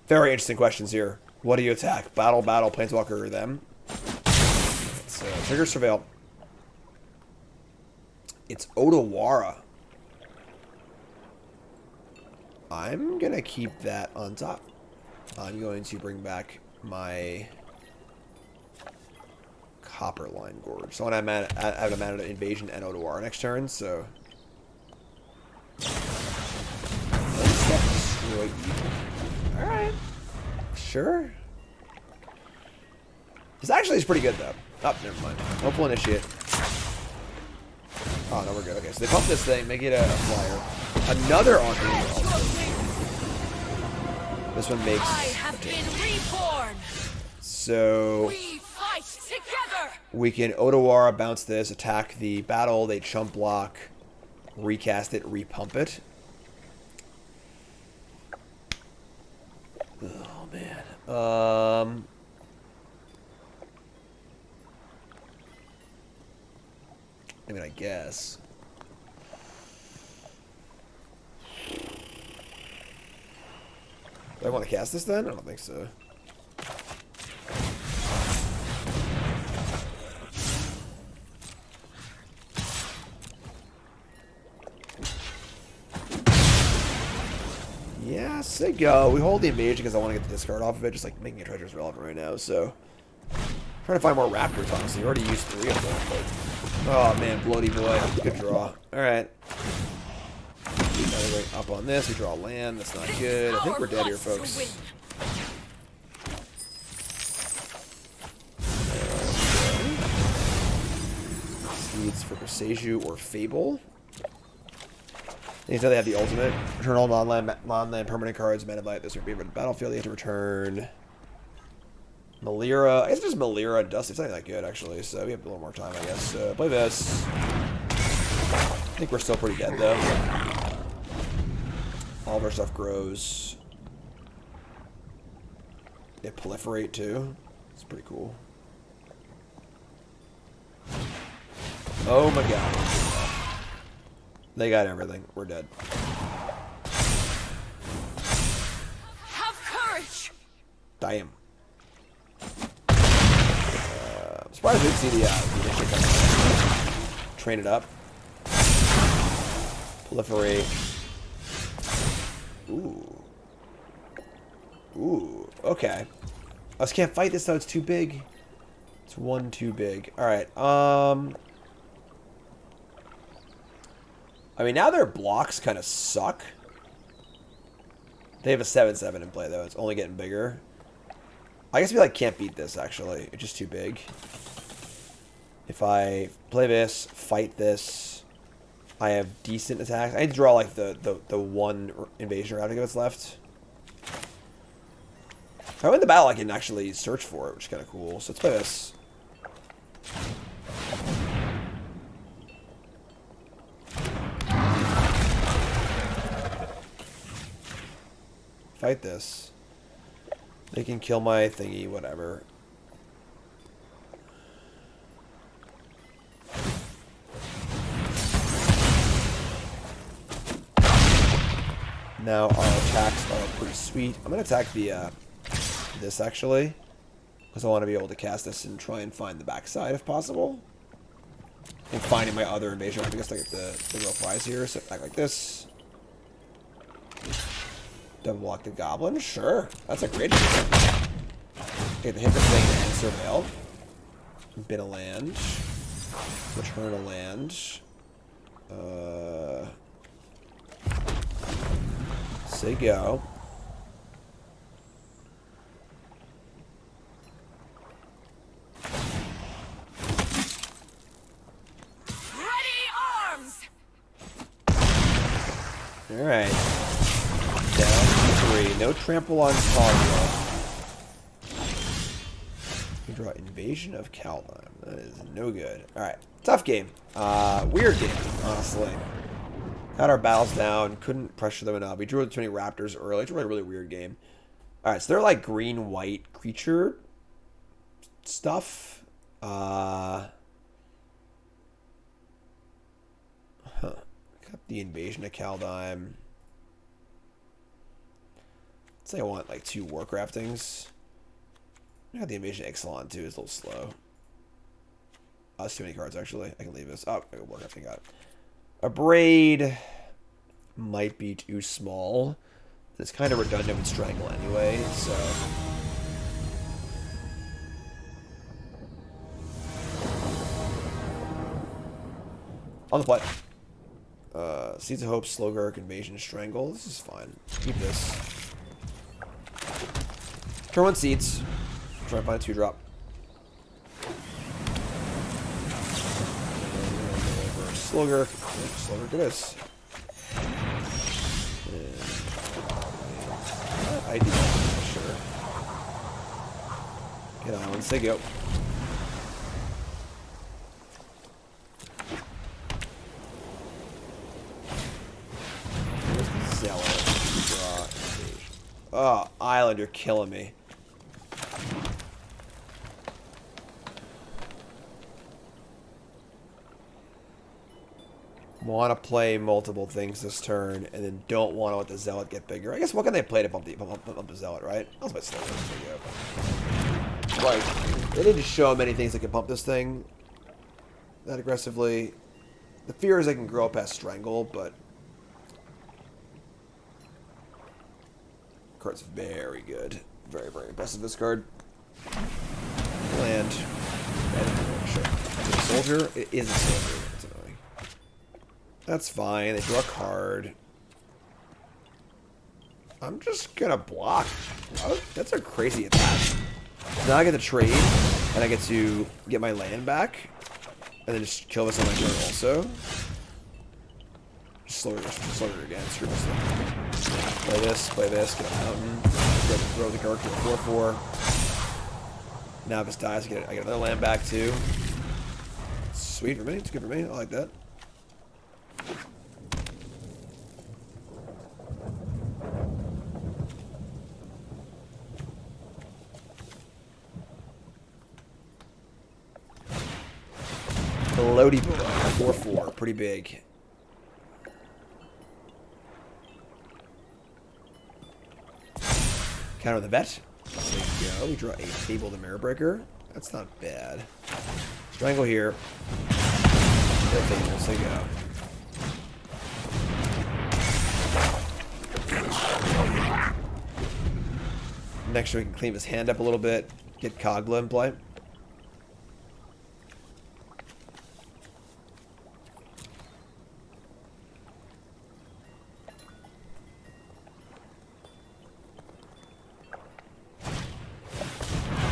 Very interesting questions here. What do you attack? Battle, Planeswalker, or them? Let's trigger Surveil. It's Otawara. I'm going to keep that on top. I'm going to bring back my Copperline Gorge. So I want to have a mana to Invasion and Otawara next turn, so alright. Sure. This actually is pretty good though. Oh, never mind. Hopeful Initiate. Oh no, we're good. Okay, so they pump this thing, make it a flyer. Another Archangel also. This one makes I have been reborn. So we can Otawara, bounce this, attack the battle, they chump block, recast it, repump it. Oh man. I mean, I guess. Do I want to cast this then? I don't think so. Yeah, say go. We hold the invasion because I want to get the discard off of it, just like making a treasures relevant right now, so. Trying to find more raptors, honestly. We already used 3 of them, but. Oh man, bloody boy. Good draw. Alright. Up on this, we draw land. That's not good. I think we're dead here, folks. Seeds for Boseiju or Fable. Anytime they have the ultimate, return all non-land permanent cards, mana blight, this would be on the battlefield. They have to return Malira. I guess just Malira and Dust. It's not that good, actually, so we have a little more time, I guess. Play this. I think we're still pretty dead, though. All of our stuff grows. They proliferate, too. It's pretty cool. Oh, my God. They got everything. We're dead. Have courage. Damn. I'm surprised we didn't see the initiative. Train it up. Proliferate. Ooh. Ooh. Okay. I just can't fight this though. It's too big. It's one too big. All right. I mean, now their blocks kind of suck. They have a 7/7 in play, though. It's only getting bigger. I guess we, like, can't beat this, actually. It's just too big. If I play this, fight this, I have decent attacks. I need to draw, like, the one Invasion of Ravnica that's left. If I win the battle, I can actually search for it, which is kind of cool. So let's play this. Fight this. They can kill my thingy, whatever. Now our attacks are pretty sweet. I'm gonna attack the this actually, because I want to be able to cast this and try and find the backside if possible. And finding my other invasion. I guess I get the real prize here. Sit back like this. Double block the goblin. Sure. That's a great choice. Okay, the hit the thing and surveil. Bid a land. Return a land. Say go. Alright. Down to 3. No trample on Kogla. We draw Invasion of Kaldheim. That is no good. Alright. Tough game. Weird game, honestly. Got our battles down. Couldn't pressure them enough. We drew too many raptors early. It's a really weird game. Alright, so they're like green-white creature stuff. Got the Invasion of Kaldheim. Let's say I want like 2 Warcraftings. I got the Invasion of Ixalan too. It's a little slow. That's too many cards actually. I can leave this. Oh, I got Warcrafting. Got it. Abrade might be too small. It's kind of redundant with Strangle anyway, so. On the play. Seeds of Hope, Slogurk, Invasion, Strangle. This is fine. Keep this. Turn 1 Seeds. Try and find a 2-drop. Slogurk. Slogurk it is. I do. Sure. Get on. Let's say go. Oh, Island, you're killing me. Want to play multiple things this turn, and then don't want to let the Zealot get bigger. I guess what can they play to bump the Zealot, right? I'll play Slogurk. Right. They didn't show many things that can pump this thing that aggressively. The fear is they can grow past Strangle, but card's very good. Very, very impressive, this card. Land. Sure. Is it a soldier? It is a soldier. That's annoying. That's fine. They draw a card. I'm just gonna block. Oh, that's a crazy attack. Now I get to trade, and I get to get my land back, and then just kill this on my turn also. Just slow it again. Screw this thing. Play this, get a mountain, throw the Gark to a 4/4. Now if this dies, I get another land back too. Sweet for me, it's good for me, I like that. Floaty Boy, 4/4, pretty big. Counter the vet. There you go. We draw a Fable the Mirror Breaker. That's not bad. Strangle here. There Fables, there you go. Next we can clean his hand up a little bit. Get Kogla in play.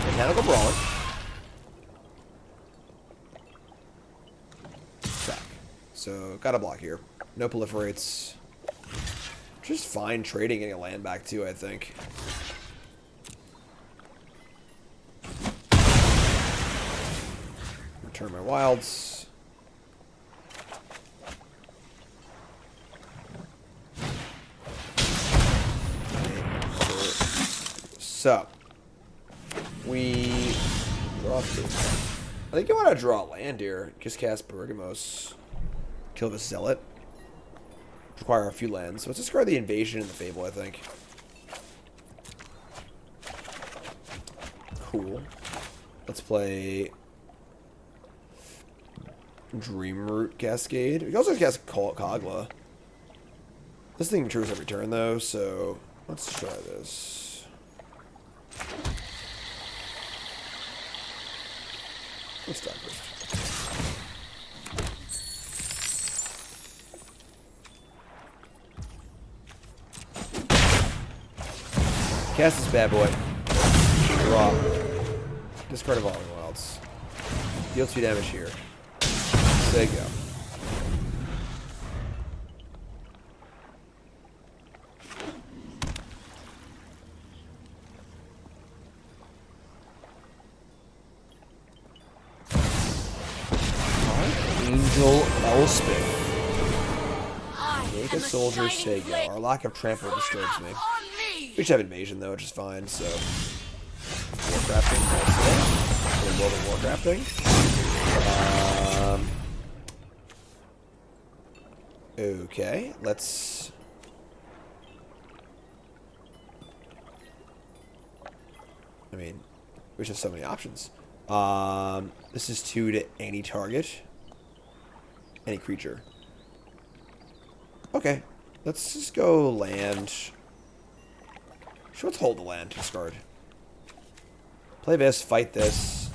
Mechanical Brawler. Back. So, got a block here. No proliferates. Just fine trading, getting a land back too, I think. Return my wilds. So, we draw 2. I think you want to draw a land here. Just cast Borborygmos. Kill the Zealot. Require a few lands. So let's discard the Invasion and the Fable, I think. Cool. Let's play Dreamroot Cascade. We can also cast Kogla. This thing matures every turn, though, so let's try this. Let's stop this. Cast this bad boy. Draw. Discard Evolving Wilds. Deal 2 damage here. There you go. Angel Elspeth. Make a soldier Sega. Our lack of trample disturbs me. We should have invasion though, which is fine, so Warcrafting also. World of Warcrafting. Okay, let's I mean, we just have so many options. This is 2 to any target. Any creature. Okay. Let's just go land. Sure, let's hold the land. Discard. Play this. Fight this.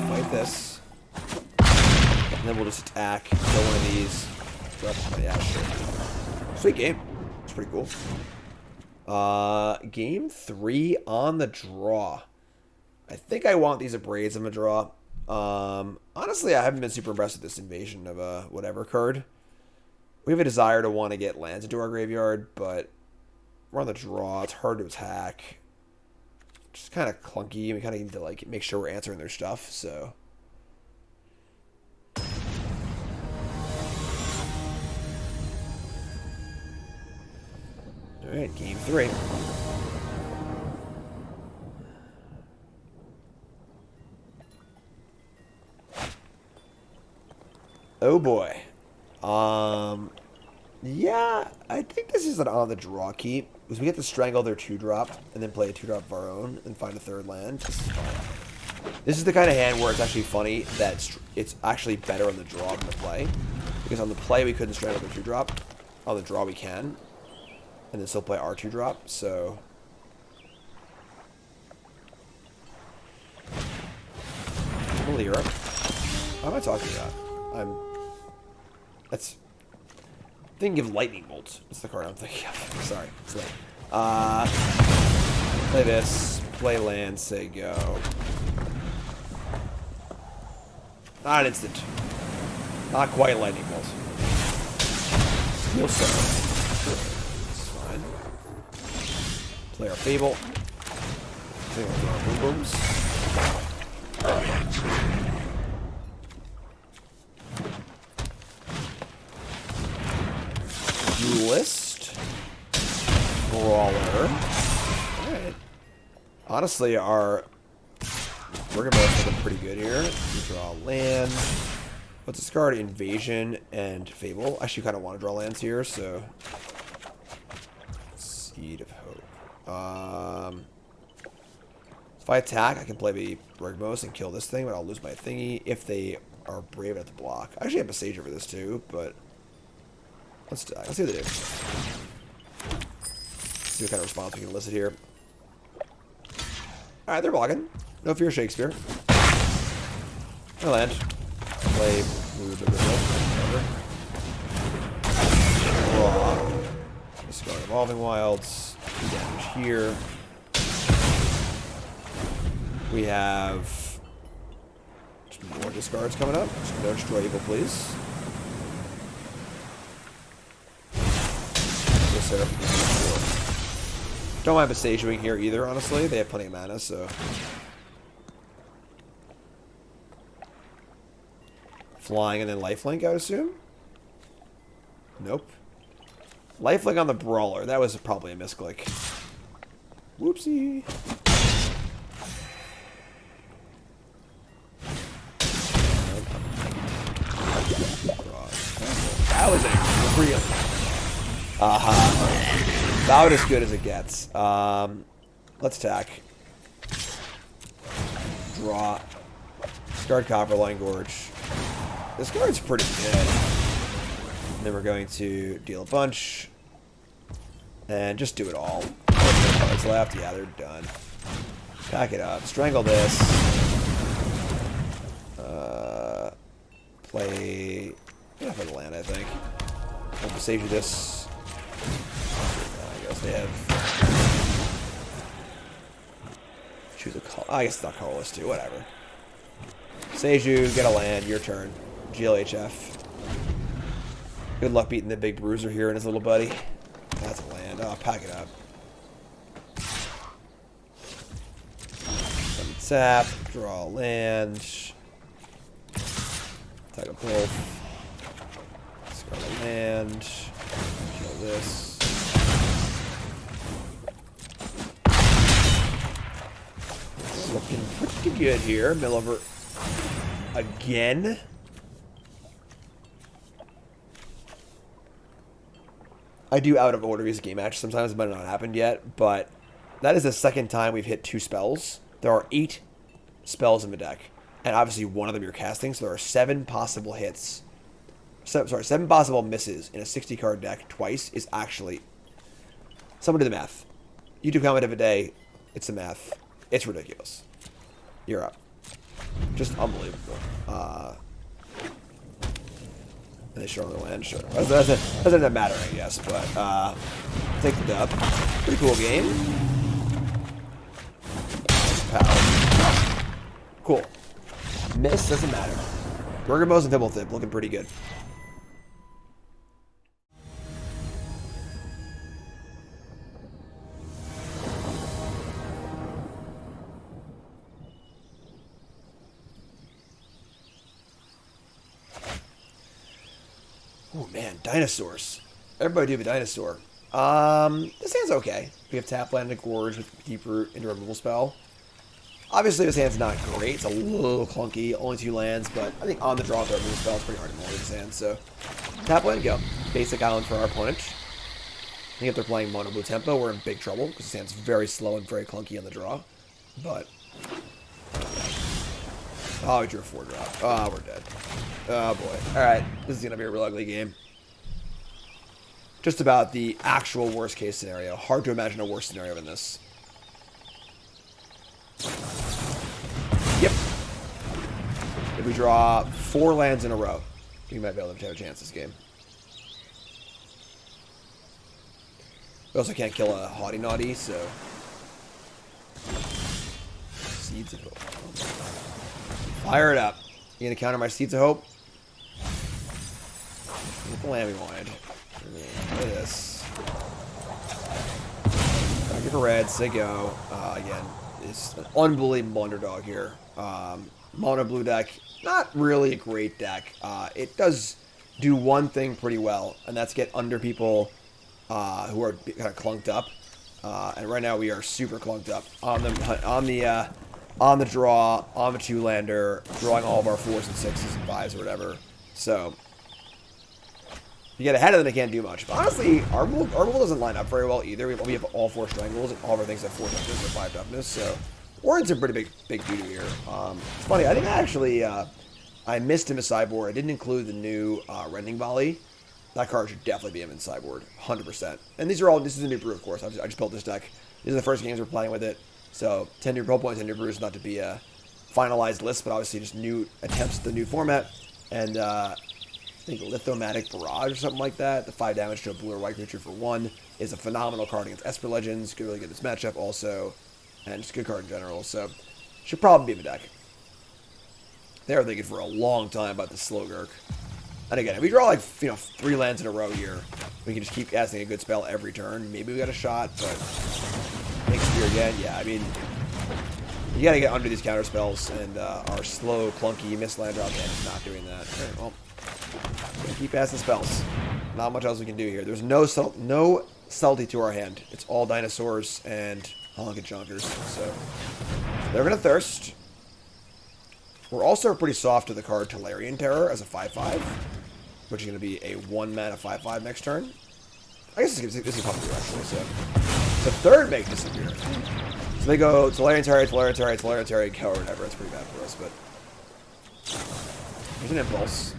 Fight this. And then we'll just attack. Kill one of these. Yeah, sure. Sweet game. It's pretty cool. Game 3 on the draw. I think I want these Abrades on the draw. Honestly, I haven't been super impressed with this Invasion of whatever card. We have a desire to want to get lands into our graveyard, but we're on the draw. It's hard to attack. Just kind of clunky. We kind of need to like make sure we're answering their stuff. So. All right, game 3. Oh boy. Yeah, I think this is an on the draw keep because we get to strangle their 2-drop and then play a 2-drop of our own and find a 3rd land. This is the kind of hand where it's actually funny that it's actually better on the draw than the play, because on the play we couldn't strangle their 2-drop. On the draw we can. And then still play our 2-drop, so. Malira. What am I talking about? That's. Thinking of Lightning Bolt. That's the card I'm thinking of. Sorry. It's late. Play this. Play land. Say go. Not an instant. Not quite Lightning Bolt. Steel Sword. Play our Fable. Play our Boom Booms. Duelist. Brawler. Alright. Honestly, our Bergamot's looking pretty good here. We draw land. Let's discard Invasion and Fable. Actually, kind of want to draw lands here, so. Seed of Hope. If I attack, I can play the Borborygmos and kill this thing, but I'll lose my thingy if they are brave enough to block. I actually have Boseiju for this too, but let's see what they do. See what kind of response we can elicit here. Alright, they're blocking. No fear, Shakespeare. I land. Play move the river. Draw. Discard Evolving Wilds. 2 damage here. We have more discards coming up. So no destroy evil, please. Don't mind Boseijuing here either, honestly. They have plenty of mana, so. Flying and then lifelink, I would assume? Nope. Lifelink on the Brawler. That was probably a misclick. Whoopsie. That was a real. About as good as it gets. Let's attack. Draw. Discard Copperline Gorge. This card's pretty good. And then we're going to deal a bunch. And just do it all. Cards left. Yeah, they're done. Pack it up. Strangle this. Play... Yeah, for the land, I think. We'll Boseiju this. I guess they have... Choose a call. I guess it's not colorless too. Whatever. Boseiju, get a land. Your turn. GLHF. Good luck beating the big bruiser here and his little buddy. That's a land. Oh, pack it up. Tap. Draw a land. Attack a both. Discard a land. Kill this. Looking pretty good here. Mill over again. I do out of order these game matches. Sometimes it might not have happened yet, but that is the second time we've hit 2 spells. There are 8 spells in the deck, and obviously one of them you're casting, so there are 7 possible hits. 7 possible misses in a 60-card deck twice is actually... Someone do the math. YouTube comment of a day, it's the math. It's ridiculous. You're up. Just unbelievable. And they show on the land, sure. Doesn't matter, I guess, but take the dub. Pretty cool game. Power. Cool. Miss doesn't matter. Borborygmos and Fblthp looking pretty good. Oh man, dinosaurs. Everybody do the dinosaur. This hand's okay. We have tap land and Gorge with Deeproot into removal spell. Obviously, this hand's not great. It's a little clunky. Only 2 lands, but I think on the draw with our removal spell, it's pretty hard to mulligan this hand. So, tap land, go. Basic island for our opponent. I think if they're playing mono blue tempo, we're in big trouble because this hand's very slow and very clunky on the draw. But oh, we drew a 4-drop. Oh, we're dead. Oh boy. Alright, this is going to be a real ugly game. Just about the actual worst case scenario. Hard to imagine a worse scenario than this. Yep. If we draw 4 lands in a row, we might be able to have a chance this game. We also can't kill a Haughty Naughty, so... Seeds of Hope. Fire it up. You gonna counter my Seeds of Hope? Look the land we wanted. Look at this. Back for red, say go. Again, it's an unbelievable underdog here. Mono blue deck, not really a great deck. It does do one thing pretty well, and that's get under people who are kind of clunked up. And right now we are super clunked up on the draw, on the 2-lander, drawing all of our 4s and 6s and 5s or whatever. So you get ahead of them, they can't do much. But honestly, our rule doesn't line up very well either. We have all 4 Strangles, and all of our things have 4 toughness or 5 toughness. So Warren's a pretty big doo-doo here. It's funny, I think I missed him a sideboard. I didn't include the new Rending Volley. That card should definitely be him in sideboard, 100%. And this is a new brew, of course. I just built this deck. These are the first games we're playing with it. So 10 new Pro Points, 10 new brews, not to be a finalized list, but obviously just new attempts at the new format. And I think Lithomatic Barrage or something like that. The 5 damage to a blue or white creature for 1 is a phenomenal card against Esper Legends. Could really get this matchup also. And just a good card in general. So should probably be in the deck. They were thinking for a long time about the Slogurk. And again, if we draw like 3 lands in a row here, we can just keep casting a good spell every turn. Maybe we got a shot, but next year again, yeah. I mean, you got to get under these counter spells, and our slow, clunky Mistland drop hand is not doing that. All right, well, keep casting spells. Not much else we can do here. There's no subtlety to our hand. It's all dinosaurs and Honka Chonkers. So they're gonna thirst. We're also pretty soft to the card Tolarian Terror as a 5/5, which is going to be a 1-mana 5/5 next turn. I guess this is probably actually. So the third make disappear. So they go Tolarian Terry, go or whatever. It's pretty bad for us, but there's an impulse.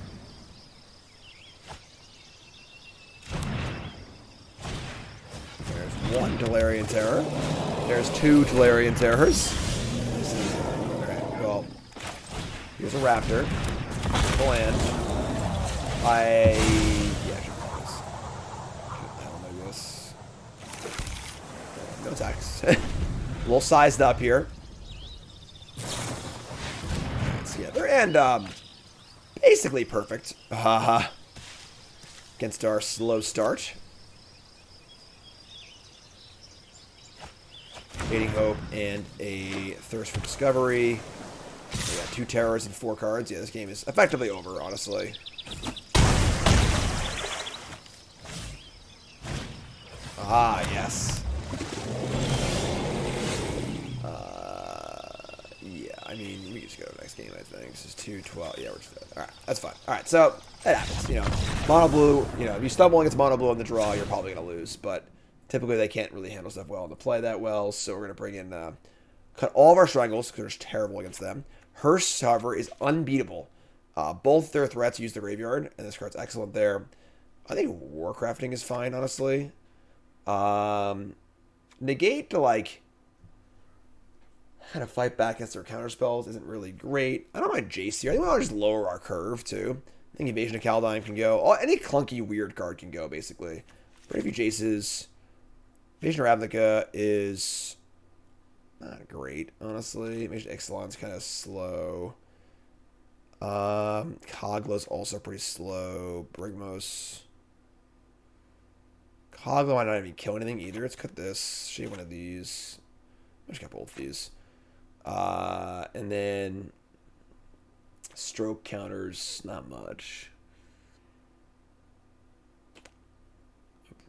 There's one Tolarian Terror. There's two Tolarian Terrors. Alright, well, here's a Raptor. The land. I should play this. I don't know this. No attacks. A little sized up here. Let's see other and basically perfect. Against our slow start. Fading Hope and a Thirst for Discovery. We got 2 terrors and 4 cards. Yeah, this game is effectively over, honestly. Yes. Yeah, I mean, we just go to the next game, I think. This is 2-12. Yeah, we're just... Alright, that's fine. Alright, so, it happens, you know. Mono blue, you know, if you stumble against mono blue in the draw, you're probably going to lose, but typically they can't really handle stuff well in the play that well, so we're going to bring in... cut all of our Strangles, because they're terrible against them. Hearst, however, is unbeatable. Both their threats use the graveyard, and this card's excellent there. I think Warcrafting is fine, honestly. Negate to, like, kind of fight back against their counterspells isn't really great. I don't mind Jace here. I think we want to just lower our curve, too. I think Invasion of Kaldheim can go. Any clunky, weird card can go, basically. Very few Jaces. Invasion of Ravnica is... not great, honestly. Invasion of Ixalan's kind of slow. Kogla's also pretty slow. Borborygmos. Kogla might not even kill anything either. Let's cut this. Shave one of these. I just got both of these. And then stroke counters, not much.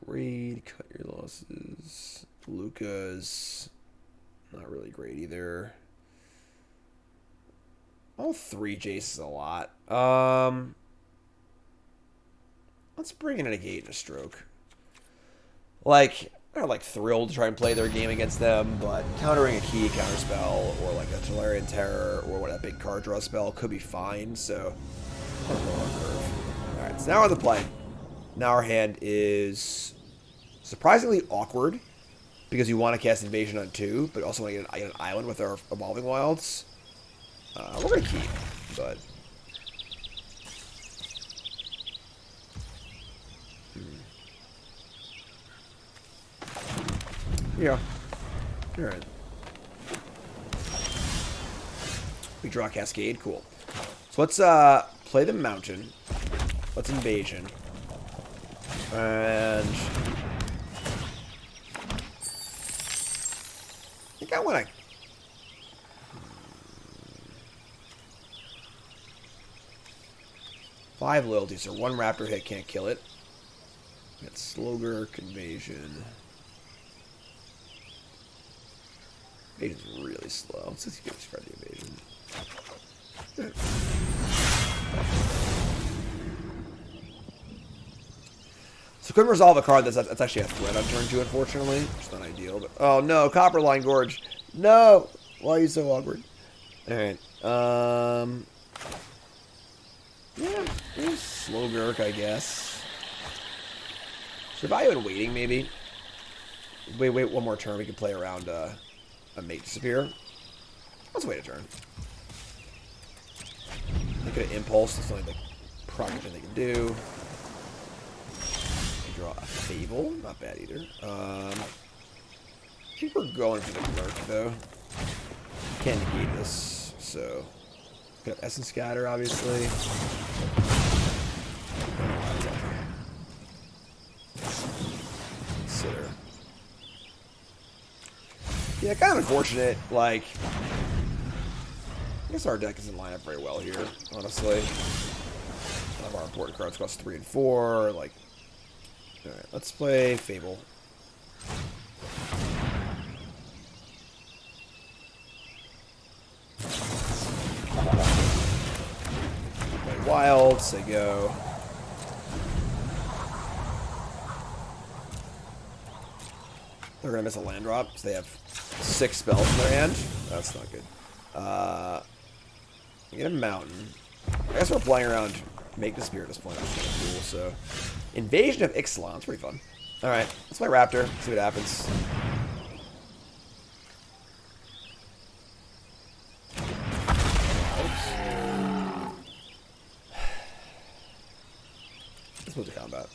Abrade, cut your losses. Lukka's not really great either. All 3 Jace is a lot. Let's bring in a Negate and a Stroke. Like, I'm not like thrilled to try and play their game against them, but countering a key counterspell or like a Tolarian Terror or what a big card draw spell could be fine. So, alright, so now on the play. Now our hand is surprisingly awkward because you want to cast Invasion on 2, but also want to get an island with our Evolving Wilds. We're going to keep, but... Yeah. Alright. We draw Cascade. Cool. So let's play the Mountain. Let's Invasion. And... I think I want to... 5 loyalties, so 1 Raptor hit can't kill it. Got Slogurk, Invasion. Invasion's really slow. Let's just give this card the Invasion. So couldn't resolve a card that's actually a threat on turn 2, unfortunately. It's not ideal, but... Oh no, Copperline Gorge. No! Why are you so awkward? Alright, yeah, Slogurk, I guess. Survive and Waiting, maybe. Wait one more turn. We can play around a Mate Disappear. Let's wait a turn. Look at an Impulse. That's only the project they can do. Draw a Fable. Not bad either. I think we're going for the Lurk, though. Can't negate this, so... Got Essence Scatter, obviously. Consider. Yeah, kind of unfortunate. Like, I guess our deck doesn't line up very well here, honestly. Some of our important cards cost 3 and 4. Like, alright, let's play Fable. Wilds, they go. They're gonna miss a land drop, so they have 6 spells in their hand. That's not good. Get a mountain. I guess we're playing around Make the Spear at this point. That's kind of cool. So, Invasion of Ixalan. It's pretty fun. Alright, let's play Raptor. See what happens. Let's move to combat.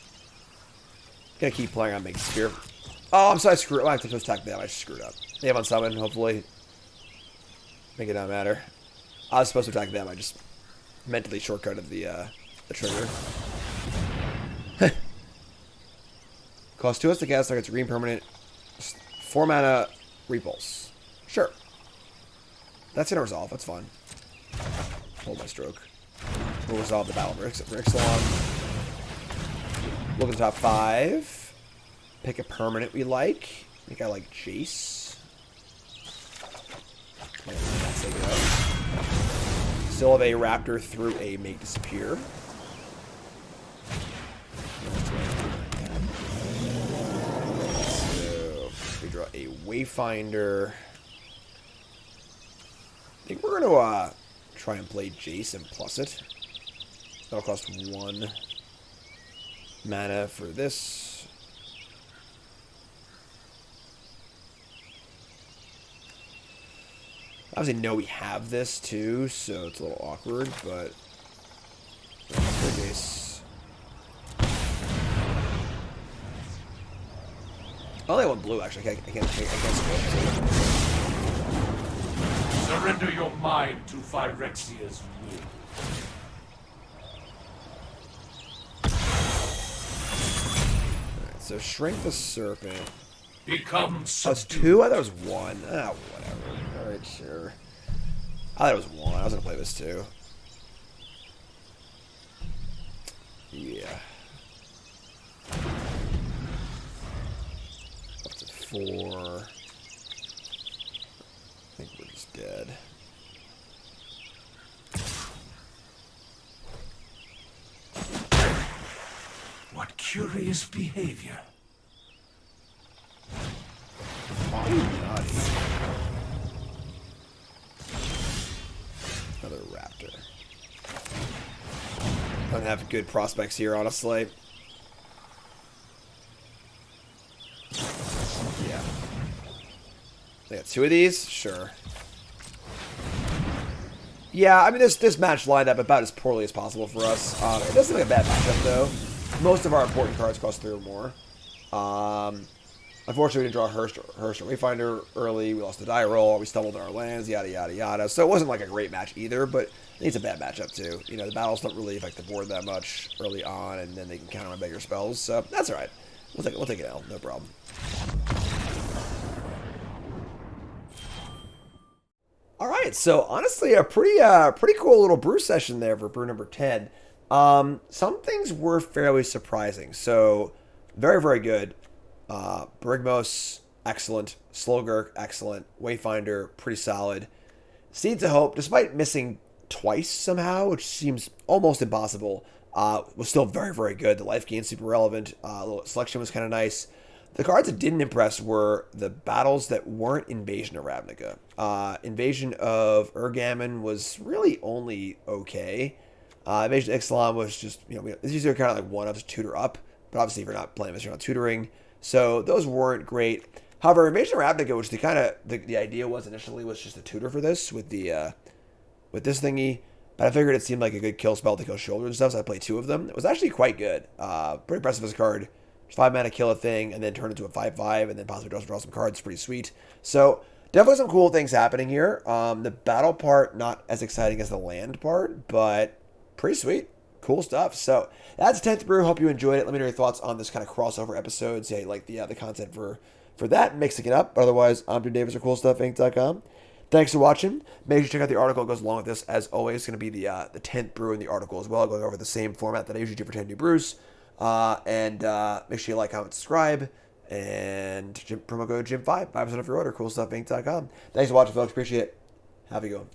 Gonna keep playing on Make the Spear. Oh, I'm sorry, I screwed up. I have to attack them. I just screwed up. They have Unsummon, hopefully. Make it not matter. I was supposed to attack them. I just mentally shortcutted the trigger. Cost 2 us to cast target's green permanent. 4 mana repulse. Sure. That's gonna resolve. That's fine. Hold my stroke. We'll resolve the battle for Ixalan. Look at the top 5. Pick a permanent we like. I think I like Jace. Still have a Raptor through a Make Disappear. So we draw a Wayfinder. I think we're going to try and play Jace and plus it. That'll cost 1 mana for this. Obviously, know we have this too, so it's a little awkward, but Jace. I only have 1 blue, actually. I can't scroll. Surrender your mind to Phyrexia's will. Alright, so Shrink the Serpent. Become That's 2? I thought it was 1. Ah, whatever. Alright, sure. I thought it was 1. I was going to play this too. Yeah. Up to 4. I think we're just dead. What curious behavior. Another Raptor. Don't have good prospects here, honestly. Yeah. They got 2 of these? Sure. Yeah, I mean, this match lined up about as poorly as possible for us. It doesn't look like a bad matchup, though. Most of our important cards cost 3 or more. Unfortunately, we didn't draw Hearst or Wayfinder early. We lost the die roll. We stumbled in our lands, yada, yada, yada. So it wasn't like a great match either, but I think it's a bad matchup too. You know, the battles don't really affect the board that much early on, and then they can counter on bigger spells. So that's all right. We'll take an L. No problem. All right. So honestly, a pretty cool little brew session there for brew number 10. Some things were fairly surprising. So very, very good. Borborygmos, excellent. Slogurk, excellent. Wayfinder, pretty solid. Seeds of Hope, despite missing twice somehow, which seems almost impossible, was still very, very good. The life gain super relevant. Little selection was kind of nice. The cards that didn't impress were the battles that weren't Invasion of Ravnica. Invasion of Ergamon was really only okay. Invasion of Ixalan was just, you know, these are kind of like one-ups, tutor up. But obviously, if you're not playing this, you're not tutoring. So those weren't great. However, Invasion of Ravnica, which the idea was initially was just a tutor for this with the with this thingy, but I figured it seemed like a good kill spell to kill shoulder and stuff, so I played 2 of them. It was actually quite good. Pretty impressive as a card. 5 mana kill a thing, and then turn into a 5/5, and then possibly draw some cards. Pretty sweet. So definitely some cool things happening here. The battle part not as exciting as the land part, but pretty sweet. Cool stuff. So that's 10th brew. Hope you enjoyed it. Let me know your thoughts on this kind of crossover episode. See how you like the content for that, mixing it up. Otherwise, I'm Drew Davis or CoolStuffInc.com. Thanks for watching. Make sure you check out the article that goes along with this. As always, it's going to be the 10th brew in the article as well, going over the same format that I usually do for 10 new brews. And make sure you like, comment, subscribe, and promo code GYM5, 5% off your order, CoolStuffInc.com. Thanks for watching, folks. Appreciate it. Have a good one.